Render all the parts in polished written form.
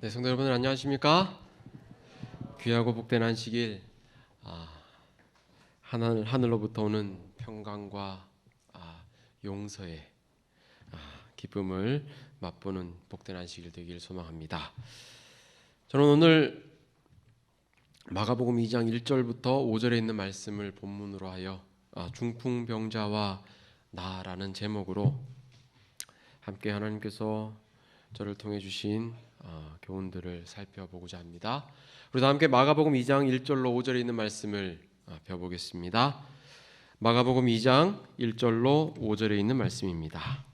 네, 성도 여러분 안녕하십니까? 귀하고 복된 안식일, 하늘로부터 오는 평강과 용서의 기쁨을 맛보는 복된 안식일 되기를 소망합니다. 저는 오늘 마가복음 2장 1절부터 5절에 있는 말씀을 본문으로 하여 중풍병자와 나라는 제목으로 함께 하나님께서 저를 통해 주신 교훈들을 살펴보고자 합니다. 우리 다 함께 마가복음 2장 1절로 5절에 있는 말씀을 펴보겠습니다. 마가복음 2장 1절로 5절에 있는 말씀입니다.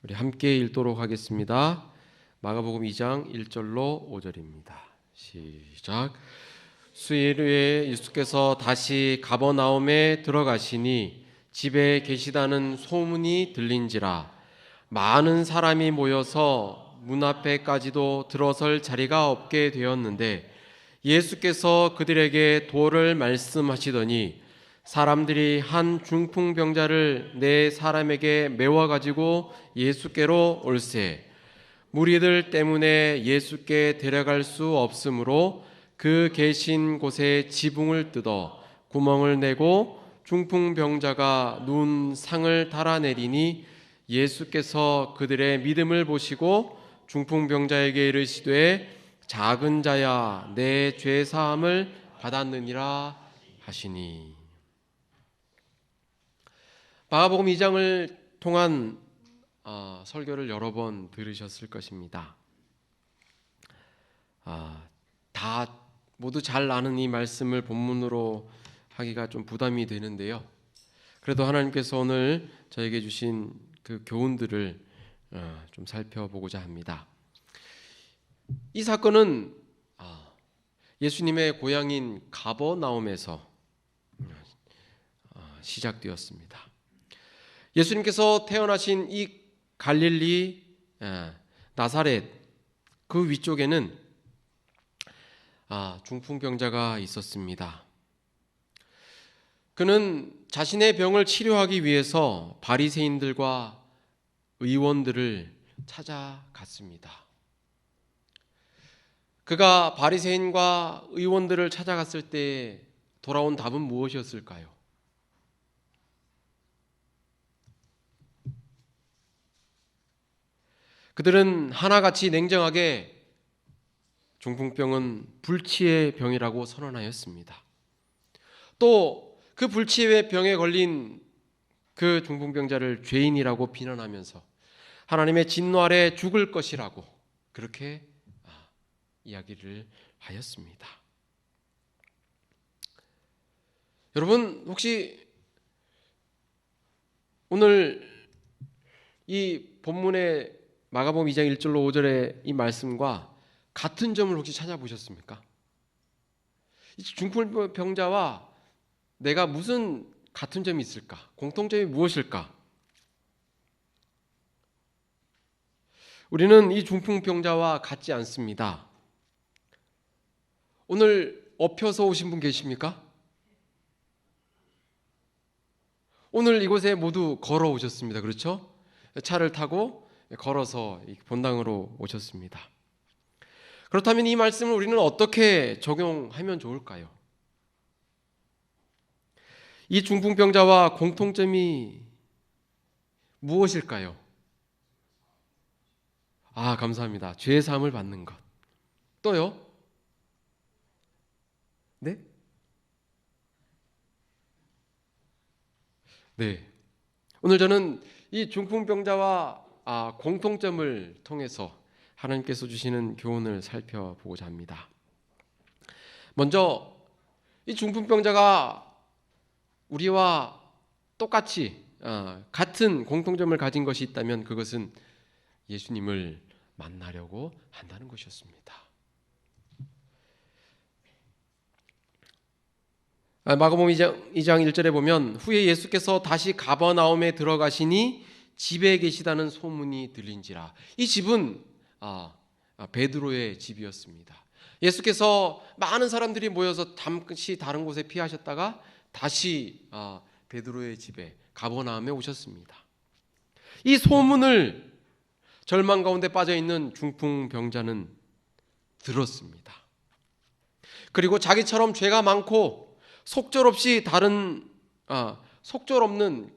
우리 함께 읽도록 하겠습니다. 마가복음 2장 1절로 5절입니다. 시작. 수일 후에 예수께서 다시 가버나움에 들어가시니 집에 계시다는 소문이 들린지라 많은 사람이 모여서 문 앞에까지도 들어설 자리가 없게 되었는데 예수께서 그들에게 도를 말씀하시더니 사람들이 한 중풍병자를 네 사람에게 메워 가지고 예수께로 올세 무리들 때문에 예수께 데려갈 수 없으므로 그 계신 곳에 지붕을 뜯어 구멍을 내고 중풍병자가 누운 상을 달아내리니 예수께서 그들의 믿음을 보시고 중풍병자에게 이르시되 작은 자야 내 죄 사함을 받았느니라 하시니. 마가복음 2장을 통한 설교를 여러 번 들으셨을 것입니다. 다 모두 잘 아는 이 말씀을 본문으로 하기가 좀 부담이 되는데요. 그래도 하나님께서 오늘 저에게 주신 그 교훈들을 좀 살펴보고자 합니다. 이 사건은 예수님의 고향인 가버나움에서 시작되었습니다. 예수님께서 태어나신 이 갈릴리 나사렛 그 위쪽에는 중풍병자가 있었습니다. 그는 자신의 병을 치료하기 위해서 바리새인들과 의원들을 찾아갔습니다. 그가 바리새인과 의원들을 찾아갔을 때 돌아온 답은 무엇이었을까요? 그들은 하나같이 냉정하게 중풍병은 불치의 병이라고 선언하였습니다. 또 그 불치의 병에 걸린 그 중풍병자를 죄인이라고 비난하면서 하나님의 진노 아래 죽을 것이라고 그렇게 이야기를 하였습니다. 여러분 혹시 오늘 이 본문의 마가복음 2장 1절로 5절의 이 말씀과 같은 점을 혹시 찾아보셨습니까? 이 중풍병자와 내가 무슨 같은 점이 있을까? 공통점이 무엇일까? 우리는 이 중풍병자와 같지 않습니다. 오늘 엎혀서 오신 분 계십니까? 오늘 이곳에 모두 걸어오셨습니다. 그렇죠? 차를 타고 걸어서 본당으로 오셨습니다. 그렇다면 이 말씀을 우리는 어떻게 적용하면 좋을까요? 이 중풍병자와 공통점이 무엇일까요? 감사합니다. 죄 사함을 받는 것. 또요? 네? 네. 오늘 저는 이 중풍병자와 공통점을 통해서 하나님께서 주시는 교훈을 살펴보고자 합니다. 먼저 이 중풍병자가 우리와 똑같이 같은 공통점을 가진 것이 있다면 그것은 예수님을 만나려고 한다는 것이었습니다. 마가복음 2장 1절에 보면 후에 예수께서 다시 가버나움에 들어가시니 집에 계시다는 소문이 들린지라. 이 집은 베드로의 집이었습니다. 예수께서 많은 사람들이 모여서 잠시 다른 곳에 피하셨다가 다시 베드로의 집에 가버나움에 오셨습니다. 이 소문을 절망 가운데 빠져 있는 중풍병자는 들었습니다. 그리고 자기처럼 죄가 많고 속절없는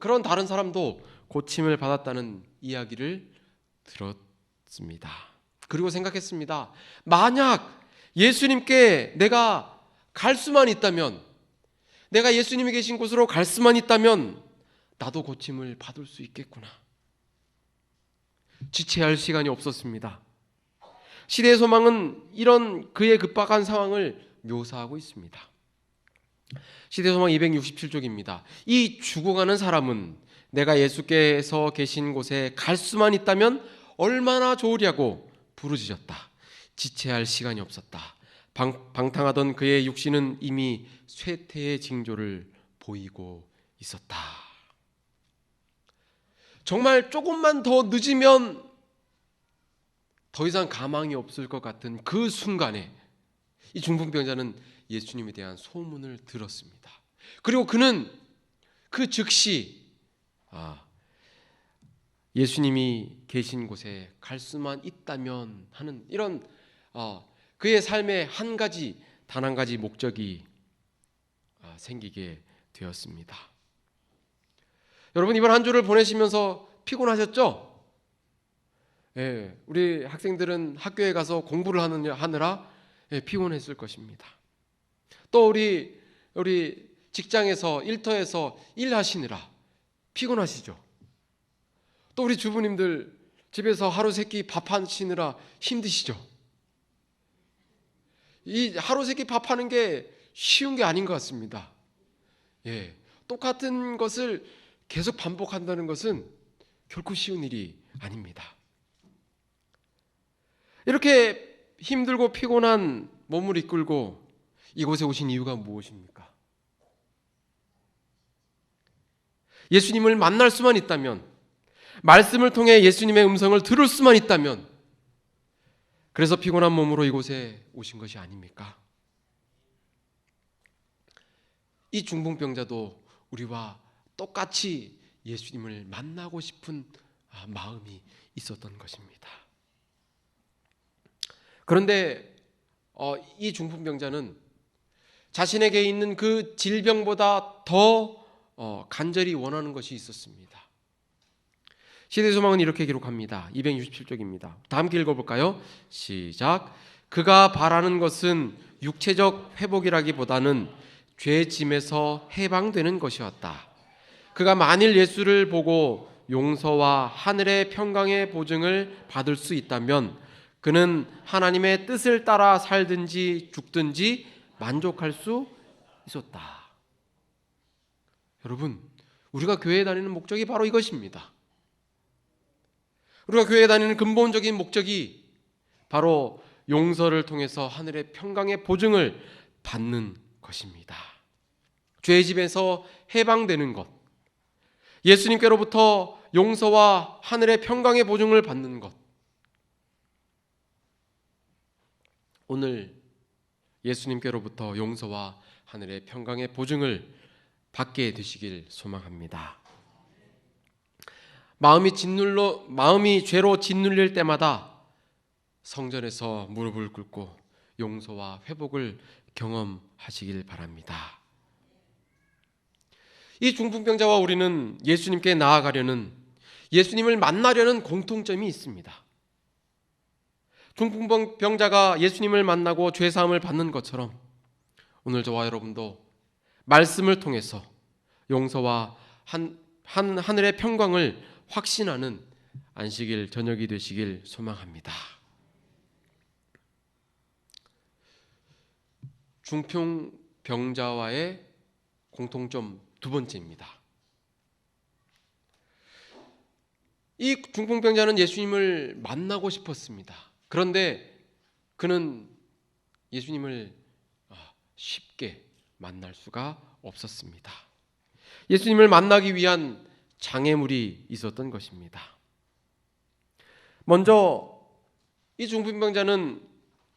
그런 다른 사람도 고침을 받았다는 이야기를 들었습니다. 그리고 생각했습니다. 만약 예수님께 내가 갈 수만 있다면, 내가 예수님이 계신 곳으로 갈 수만 있다면 나도 고침을 받을 수 있겠구나. 지체할 시간이 없었습니다. 시대의 소망은 이런 그의 급박한 상황을 묘사하고 있습니다. 시대의 소망 267쪽입니다. 이 죽어가는 사람은 내가 예수께서 계신 곳에 갈 수만 있다면 얼마나 좋으랴고 부르짖었다. 지체할 시간이 없었다. 방탕하던 그의 육신은 이미 쇠퇴의 징조를 보이고 있었다. 정말 조금만 더 늦으면 더 이상 가망이 없을 것 같은 그 순간에 이 중풍병자는 예수님에 대한 소문을 들었습니다. 그리고 그는 그 즉시 예수님이 계신 곳에 갈 수만 있다면 하는 이런 그의 삶에 단 한 가지 목적이 생기게 되었습니다. 여러분, 이번 한 주를 보내시면서 피곤하셨죠? 예, 우리 학생들은 학교에 가서 공부를 하느라 피곤했을 것입니다. 또 우리 직장에서 일터에서 일하시느라 피곤하시죠? 또 우리 주부님들 집에서 하루 세끼 밥하시느라 힘드시죠? 이 하루 세끼 밥하는 게 쉬운 게 아닌 것 같습니다. 예, 똑같은 것을 계속 반복한다는 것은 결코 쉬운 일이 아닙니다. 이렇게 힘들고 피곤한 몸을 이끌고 이곳에 오신 이유가 무엇입니까? 예수님을 만날 수만 있다면, 말씀을 통해 예수님의 음성을 들을 수만 있다면, 그래서 피곤한 몸으로 이곳에 오신 것이 아닙니까? 이 중풍병자도 우리와 똑같이 예수님을 만나고 싶은 마음이 있었던 것입니다. 그런데 이 중풍병자는 자신에게 있는 그 질병보다 더 간절히 원하는 것이 있었습니다. 시대소망은 이렇게 기록합니다. 267쪽입니다. 다 함께 읽어볼까요? 시작. 그가 바라는 것은 육체적 회복이라기보다는 죄짐에서 해방되는 것이었다. 그가 만일 예수를 보고 용서와 하늘의 평강의 보증을 받을 수 있다면 그는 하나님의 뜻을 따라 살든지 죽든지 만족할 수 있었다. 여러분, 우리가 교회에 다니는 목적이 바로 이것입니다. 우리가 교회에 다니는 근본적인 목적이 바로 용서를 통해서 하늘의 평강의 보증을 받는 것입니다. 죄의 집에서 해방되는 것, 예수님께로부터 용서와 하늘의 평강의 보증을 받는 것. 오늘 예수님께로부터 용서와 하늘의 평강의 보증을 받게 되시길 소망합니다. 마음이 죄로 짓눌릴 때마다 성전에서 무릎을 꿇고 용서와 회복을 경험하시길 바랍니다. 이 중풍병자와 우리는 예수님께 나아가려는, 예수님을 만나려는 공통점이 있습니다. 중풍병자가 예수님을 만나고 죄사함을 받는 것처럼 오늘 저와 여러분도 말씀을 통해서 용서와 하늘의 평강을 확신하는 안식일 저녁이 되시길 소망합니다. 중풍병자와의 공통점 두 번째입니다. 이 중풍병자는 예수님을 만나고 싶었습니다. 그런데 그는 예수님을 쉽게 만날 수가 없었습니다. 예수님을 만나기 위한 장애물이 있었던 것입니다. 먼저 이 중풍병자는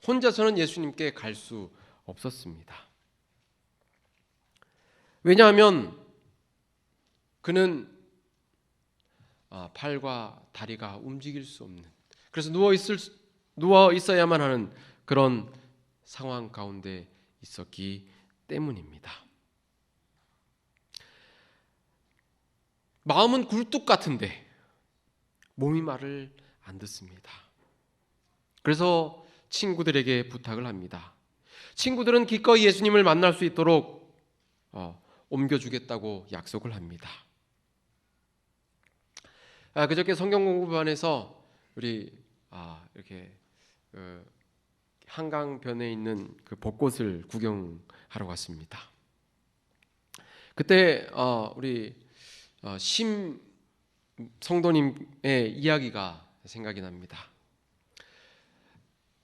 혼자서는 예수님께 갈 수 없었습니다. 왜냐하면 그는 팔과 다리가 움직일 수 없는, 그래서 누워 있어야만 하는 그런 상황 가운데 있었기 때문입니다. 마음은 굴뚝 같은데 몸이 말을 안 듣습니다. 그래서 친구들에게 부탁을 합니다. 친구들은 기꺼이 예수님을 만날 수 있도록 옮겨주겠다고 약속을 합니다. 그저께 성경 공부반에서 우리 이렇게 한강변에 있는 그 벚꽃을 구경하러 갔습니다. 그때 우리 심 성도님의 이야기가 생각이 납니다.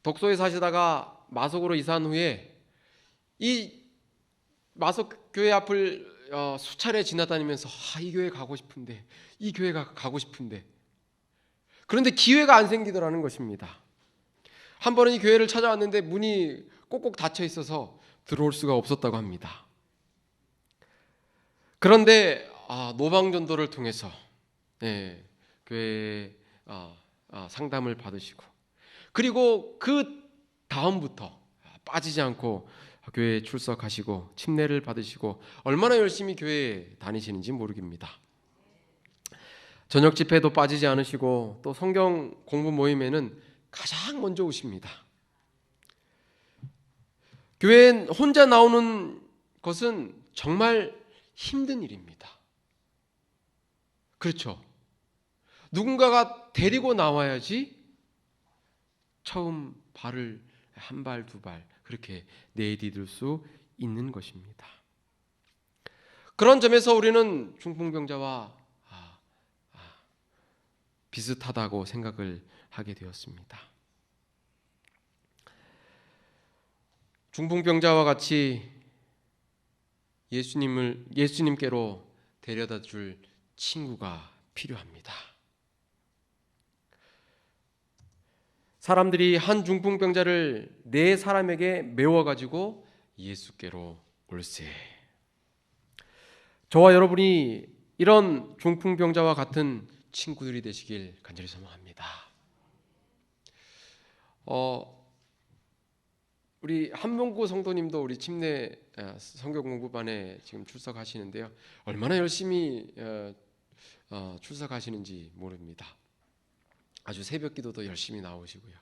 독소에 사시다가 마석으로 이사한 후에 이 마석 교회 앞을 수차례 지나다니면서 이 교회 가고 싶은데, 이 교회가 가고 싶은데, 그런데 기회가 안 생기더라는 것입니다. 한 번은 이 교회를 찾아왔는데 문이 꼭꼭 닫혀 있어서 들어올 수가 없었다고 합니다. 그런데 노방전도를 통해서 교회에 상담을 받으시고, 그리고 그 다음부터 빠지지 않고 교회에 출석하시고 침례를 받으시고 얼마나 열심히 교회에 다니시는지 모르겠습니다. 저녁 집회도 빠지지 않으시고 또 성경 공부 모임에는 가장 먼저 오십니다. 교회에 혼자 나오는 것은 정말 힘든 일입니다. 그렇죠? 누군가가 데리고 나와야지 처음 발을 한 발, 두 발 그렇게 내디딜 수 있는 것입니다. 그런 점에서 우리는 중풍병자와 비슷하다고 생각을 하게 되었습니다. 중풍병자와 같이 예수님께로 데려다 줄 친구가 필요합니다. 사람들이 한 중풍병자를 네 사람에게 메워가지고 예수께로 올세. 저와 여러분이 이런 중풍병자와 같은 친구들이 되시길 간절히 소망합니다. 우리 한문구 성도님도 우리 침례 성경 공부반에 지금 출석하시는데요. 얼마나 열심히 출석하시는지 모릅니다. 아주 새벽기도도 열심히 나오시고요.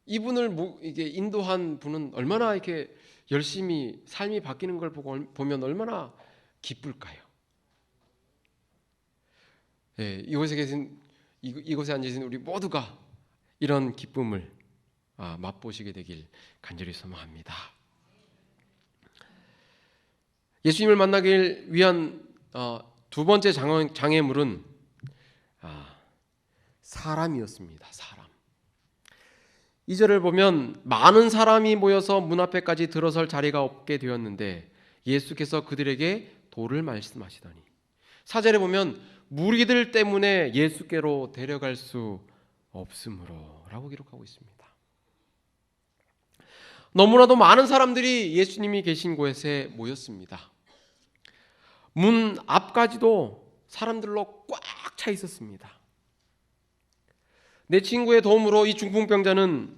이분을 이게 인도한 분은 얼마나 이렇게 열심히 삶이 바뀌는 걸 보면 얼마나 기쁠까요? 이곳에 앉아 계신 우리 모두가 이런 기쁨을 맛보시게 되길 간절히 소망합니다. 예수님을 만나길 위한 두 번째 장애물은 사람이었습니다. 사람. 2절을 보면 많은 사람이 모여서 문 앞에까지 들어설 자리가 없게 되었는데 예수께서 그들에게 도를 말씀하시더니, 4절에 보면 무리들 때문에 예수께로 데려갈 수 없으므로 라고 기록하고 있습니다. 너무나도 많은 사람들이 예수님이 계신 곳에 모였습니다. 문 앞까지도 사람들로 꽉 차 있었습니다. 내 친구의 도움으로 이 중풍병자는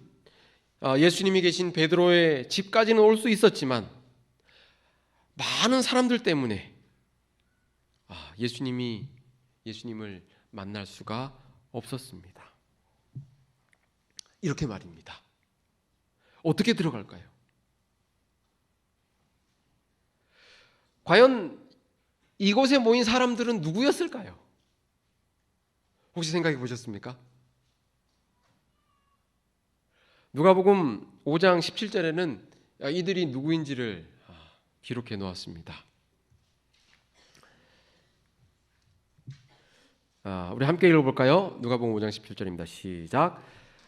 예수님이 계신 베드로의 집까지는 올 수 있었지만 많은 사람들 때문에 예수님을 만날 수가 없었습니다. 이렇게 말입니다. 어떻게 들어갈까요? 과연 이곳에 모인 사람들은 누구였을까요? 혹시 생각해 보셨습니까? 누가복음 5장 17절에는 이들이 누구인지를 기록해 놓았습니다. 우리 함께 읽어볼까요? 누가복음 5장 17절입니다. 시작.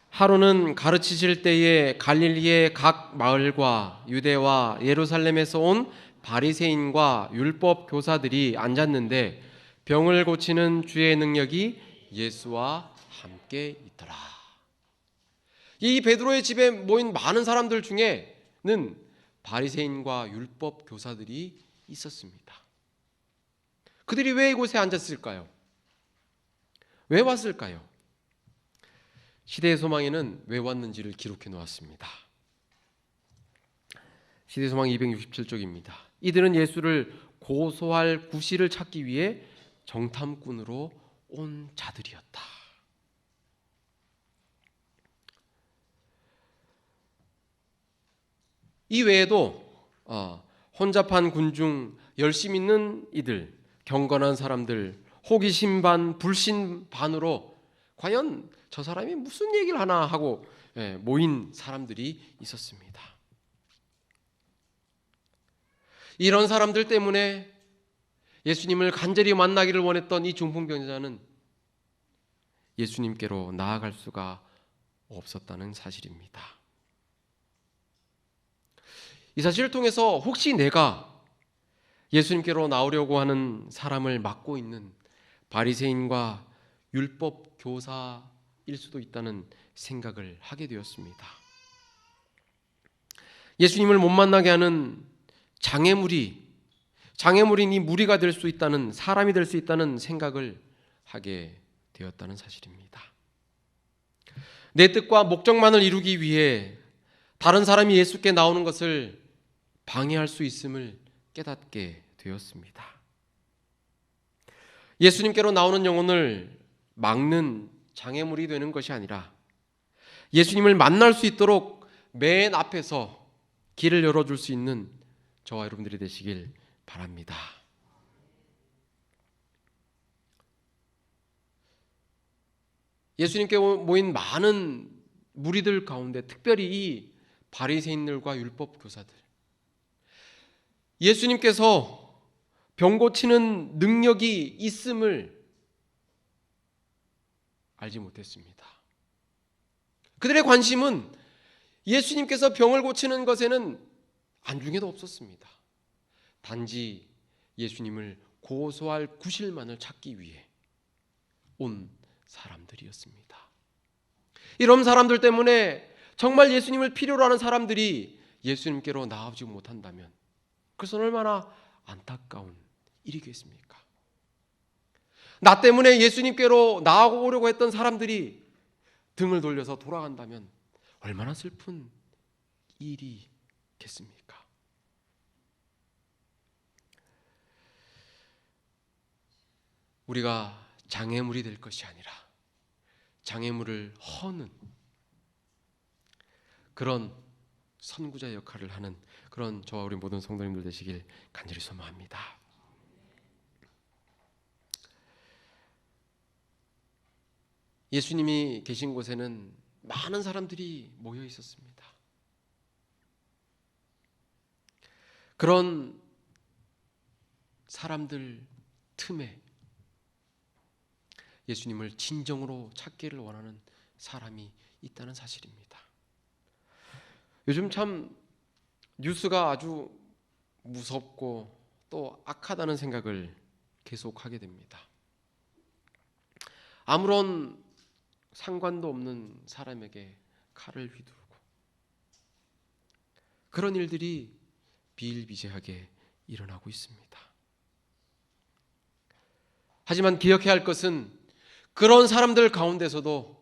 하루는 가르치실 때에 갈릴리의 각 마을과 유대와 예루살렘에서 온 바리새인과 율법 교사들이 앉았는데 병을 고치는 주의 능력이 예수와 함께 있더라. 이 베드로의 집에 모인 많은 사람들 중에는 바리새인과 율법 교사들이 있었습니다. 그들이 왜 이곳에 앉았을까요? 왜 왔을까요? 시대의 소망에는 왜 왔는지를 기록해 놓았습니다. 시대의 소망 267쪽입니다. 이들은 예수를 고소할 구실을 찾기 위해 정탐꾼으로 온 자들이었다. 이 외에도 혼잡한 군중, 열심 있는 이들, 경건한 사람들, 호기심 반, 불신 반으로 과연 저 사람이 무슨 얘기를 하나 하고 모인 사람들이 있었습니다. 이런 사람들 때문에 예수님을 간절히 만나기를 원했던 이 중풍병자는 예수님께로 나아갈 수가 없었다는 사실입니다. 이 사실을 통해서 혹시 내가 예수님께로 나오려고 하는 사람을 맡고 있는 바리새인과 율법 교사일 수도 있다는 생각을 하게 되었습니다. 예수님을 못 만나게 하는 장애물인 이 무리가 될 수 있다는, 사람이 될 수 있다는 생각을 하게 되었다는 사실입니다. 내 뜻과 목적만을 이루기 위해 다른 사람이 예수께 나오는 것을 방해할 수 있음을 깨닫게 되었습니다. 예수님께로 나오는 영혼을 막는 장애물이 되는 것이 아니라 예수님을 만날 수 있도록 맨 앞에서 길을 열어줄 수 있는 저와 여러분들이 되시길 바랍니다. 예수님께 모인 많은 무리들 가운데 특별히 이 바리새인들과 율법 교사들, 예수님께서 병 고치는 능력이 있음을 알지 못했습니다. 그들의 관심은 예수님께서 병을 고치는 것에는 안중에도 없었습니다. 단지 예수님을 고소할 구실만을 찾기 위해 온 사람들이었습니다. 이런 사람들 때문에 정말 예수님을 필요로 하는 사람들이 예수님께로 나아오지 못한다면 그것은 얼마나 안타까운 일이겠습니까? 나 때문에 예수님께로 나아오려고 했던 사람들이 등을 돌려서 돌아간다면 얼마나 슬픈 일이겠습니까? 우리가 장애물이 될 것이 아니라 장애물을 허는 그런 선구자 역할을 하는 그런 저와 우리 모든 성도님들 되시길 간절히 소망합니다. 예수님이 계신 곳에는 많은 사람들이 모여 있었습니다. 그런 사람들 틈에 예수님을 진정으로 찾기를 원하는 사람이 있다는 사실입니다. 요즘 참 뉴스가 아주 무섭고 또 악하다는 생각을 계속하게 됩니다. 아무런 상관도 없는 사람에게 칼을 휘두르고 그런 일들이 비일비재하게 일어나고 있습니다. 하지만 기억해야 할 것은 그런 사람들 가운데서도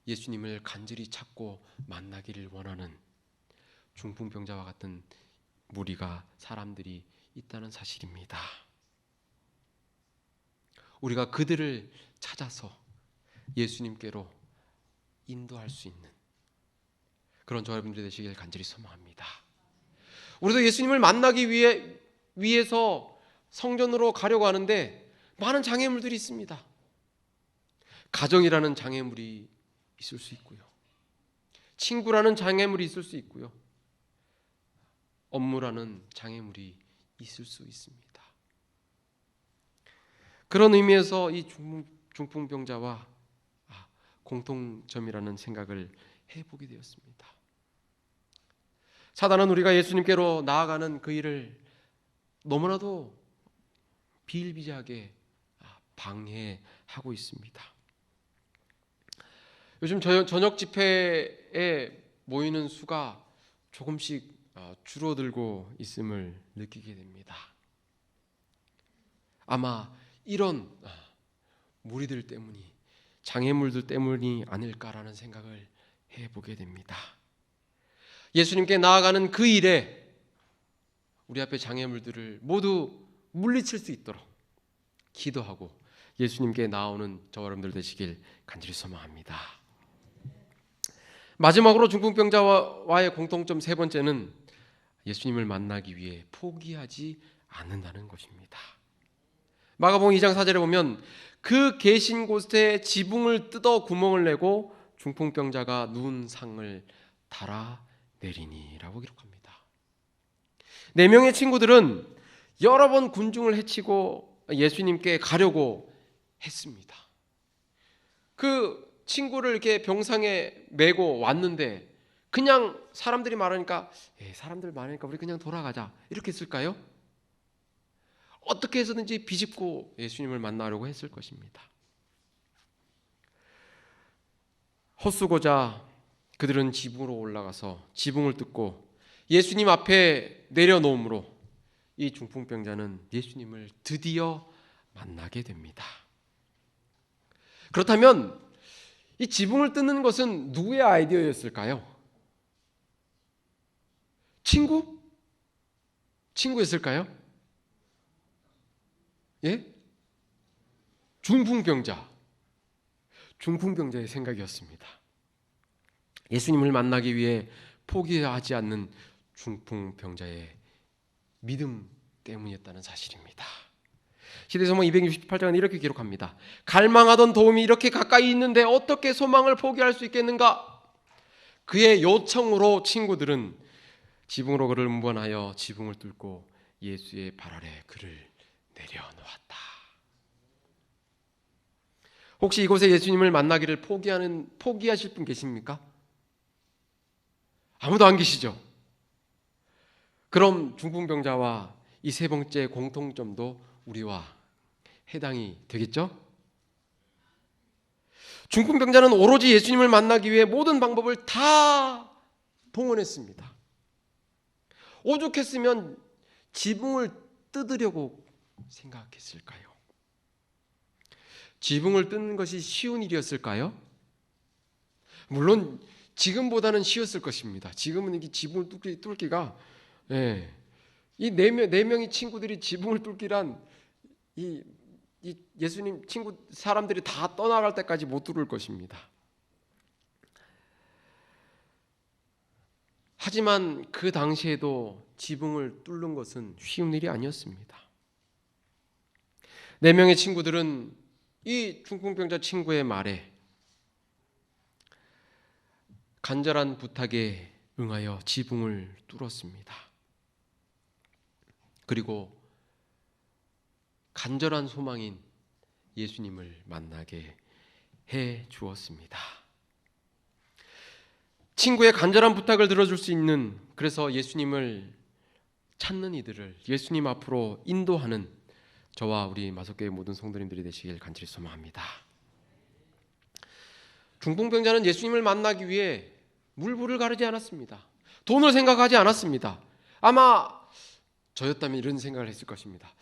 예수님을 간절히 찾고 만나기를 원하는 중풍병자와 같은 무리가 사람들이 있다는 사실입니다. 우리가 그들을 찾아서 예수님께로 인도할 수 있는 그런 저와 여러분들이 되시길 간절히 소망합니다. 우리도 예수님을 만나기 위해서 성전으로 가려고 하는데 많은 장애물들이 있습니다. 가정이라는 장애물이 있을 수 있고요. 친구라는 장애물이 있을 수 있고요. 업무라는 장애물이 있을 수 있습니다. 그런 의미에서 이 중풍병자와 공통점이라는 생각을 해보게 되었습니다. 사단은 우리가 예수님께로 나아가는 그 일을 너무나도 비일비재하게 방해하고 있습니다. 요즘 저녁 집회에 모이는 수가 조금씩 줄어들고 있음을 느끼게 됩니다. 아마 이런 무리들 때문이, 장애물들 때문이 아닐까라는 생각을 해보게 됩니다. 예수님께 나아가는 그 일에 우리 앞에 장애물들을 모두 물리칠 수 있도록 기도하고 예수님께 나오는 저와 여러분들 되시길 간절히 소망합니다. 마지막으로 중풍병자와의 공통점 세 번째는 예수님을 만나기 위해 포기하지 않는다는 것입니다. 마가복음 2장 4절에 보면 그 계신 곳에 지붕을 뜯어 구멍을 내고 중풍병자가 누운 상을 달아내리니라고 기록합니다. 4명의 친구들은 여러 번 군중을 해치고 예수님께 가려고 했습니다. 그 친구를 이렇게 병상에 메고 왔는데 그냥 사람들이 많으니까 사람들 많으니까 우리 그냥 돌아가자 이렇게 했을까요? 어떻게 해서든지 비집고 예수님을 만나려고 했을 것입니다. 헛수고자 그들은 지붕으로 올라가서 지붕을 뜯고 예수님 앞에 내려놓음으로 이 중풍병자는 예수님을 드디어 만나게 됩니다. 그렇다면 이 지붕을 뜯는 것은 누구의 아이디어였을까요? 친구였을까요? 예? 중풍병자의 생각이었습니다. 예수님을 만나기 위해 포기하지 않는 중풍병자의 믿음 때문이었다는 사실입니다. 시대성경 268장은 이렇게 기록합니다. 갈망하던 도움이 이렇게 가까이 있는데 어떻게 소망을 포기할 수 있겠는가? 그의 요청으로 친구들은 지붕으로 그를 운반하여 지붕을 뚫고 예수의 발 아래 그를 내려놓았다. 혹시 이곳에 예수님을 만나기를 포기하실 분 계십니까? 아무도 안 계시죠? 그럼 중풍병자와 이 세 번째 공통점도 우리와 해당이 되겠죠? 중풍병자는 오로지 예수님을 만나기 위해 모든 방법을 다 동원했습니다. 오죽했으면 지붕을 뜯으려고 생각했을까요? 지붕을 뜯는 것이 쉬운 일이었을까요? 물론 지금보다는 쉬웠을 것입니다. 지금은 이게 지붕을 뚫기가 이 네 명의 친구들이 지붕을 뚫기란 이 예수님 친구 사람들이 다 떠나갈 때까지 못 뚫을 것입니다. 하지만 그 당시에도 지붕을 뚫는 것은 쉬운 일이 아니었습니다. 4명의 친구들은 이 중풍병자 친구의 말에 간절한 부탁에 응하여 지붕을 뚫었습니다. 그리고 간절한 소망인 예수님을 만나게 해 주었습니다. 친구의 간절한 부탁을 들어줄 수 있는, 그래서 예수님을 찾는 이들을 예수님 앞으로 인도하는 저와 우리 마석교회 모든 성도님들이 되시길 간절히 소망합니다. 중풍병자는 예수님을 만나기 위해 물불을 가르지 않았습니다. 돈을 생각하지 않았습니다. 아마 저였다면 이런 생각을 했을 것입니다.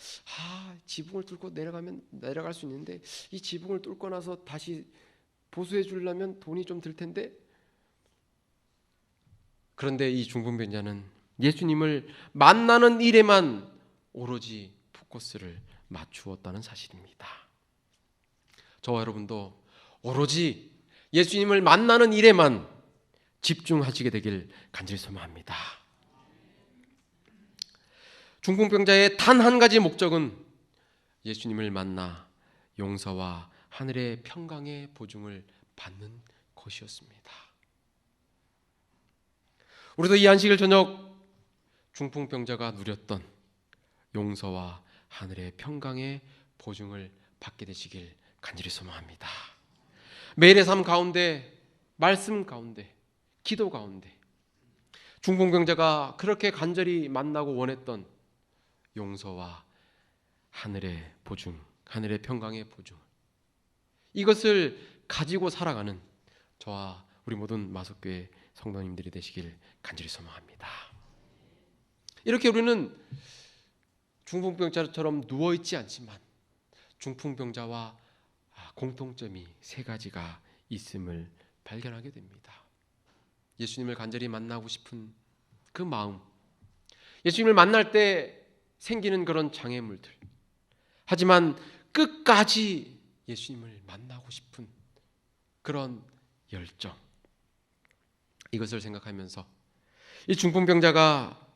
지붕을 뚫고 내려갈 수 있는데 이 지붕을 뚫고 나서 다시 보수해 주려면 돈이 좀 들 텐데. 그런데 이 중풍병자는 예수님을 만나는 일에만 오로지 포커스를 맞추었다는 사실입니다. 저와 여러분도 오로지 예수님을 만나는 일에만 집중하시게 되길 간절히 소망합니다. 중풍병자의 단 한 가지 목적은 예수님을 만나 용서와 하늘의 평강의 보증을 받는 것이었습니다. 우리도 이 안식일 저녁 중풍병자가 누렸던 용서와 하늘의 평강의 보증을 받게 되시길 간절히 소망합니다. 매일의 삶 가운데, 말씀 가운데, 기도 가운데 중풍병자가 그렇게 간절히 만나고 원했던 용서와 하늘의 보증, 하늘의 평강의 보증, 이것을 가지고 살아가는 저와 우리 모든 마석교회 성도님들이 되시길 간절히 소망합니다. 이렇게 우리는 중풍병자처럼 누워있지 않지만 중풍병자와 공통점이 세 가지가 있음을 발견하게 됩니다. 예수님을 간절히 만나고 싶은 그 마음, 예수님을 만날 때 생기는 그런 장애물들, 하지만 끝까지 예수님을 만나고 싶은 그런 열정, 이것을 생각하면서 이 중풍병자가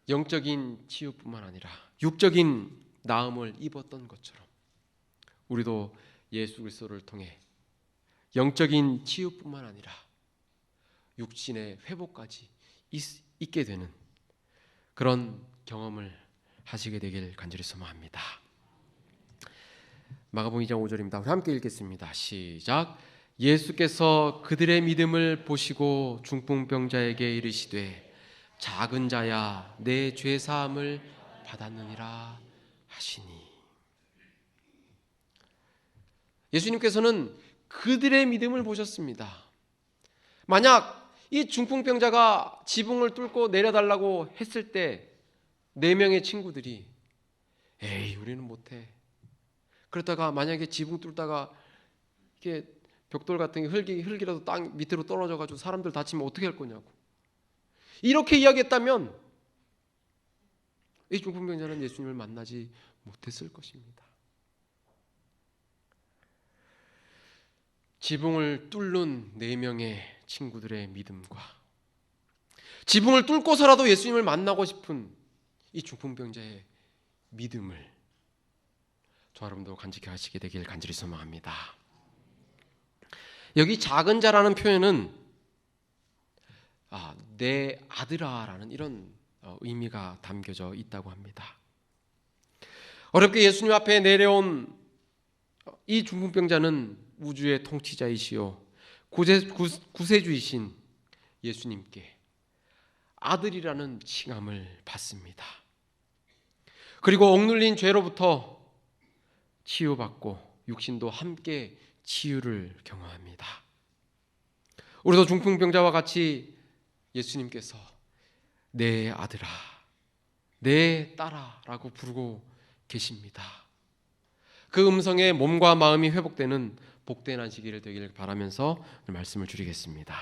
영적인 치유뿐만 아니라 육적인 나음을 입었던 것처럼 우리도 예수 그리스도를 통해 영적인 치유뿐만 아니라 육신의 회복까지 있게 되는 그런 경험을 하시게 되길 간절히 소망합니다. 마가복음 2장 5절입니다. 우리 함께 읽겠습니다. 시작. 예수께서 그들의 믿음을 보시고 중풍병자에게 이르시되 작은 자야 내 죄 사함을 받았느니라 하시니. 예수님께서는 그들의 믿음을 보셨습니다. 만약 이 중풍병자가 지붕을 뚫고 내려달라고 했을 때 4명의 친구들이 에이 우리는 못해. 그러다가 만약에 지붕 뚫다가 이게 벽돌 같은 게 흙이라도 땅 밑으로 떨어져가지고 사람들 다치면 어떻게 할 거냐고 이렇게 이야기했다면 이 중풍병자는 예수님을 만나지 못했을 것입니다. 지붕을 뚫는 4명의 친구들의 믿음과 지붕을 뚫고서라도 예수님을 만나고 싶은 이 중풍병자의 믿음을 저 여러분도 간직히 하시게 되길 간절히 소망합니다. 여기 작은 자라는 표현은 내 아들아라는 이런 의미가 담겨져 있다고 합니다. 어렵게 예수님 앞에 내려온 이 중풍병자는 우주의 통치자이시오 구세주이신 예수님께 아들이라는 칭함을 받습니다. 그리고 억눌린 죄로부터 치유받고 육신도 함께 치유를 경험합니다. 우리도 중풍병자와 같이 예수님께서 내 아들아, 내 딸아 라고 부르고 계십니다. 그 음성에 몸과 마음이 회복되는 복된 안식일이 되기를 바라면서 말씀을 줄이겠습니다.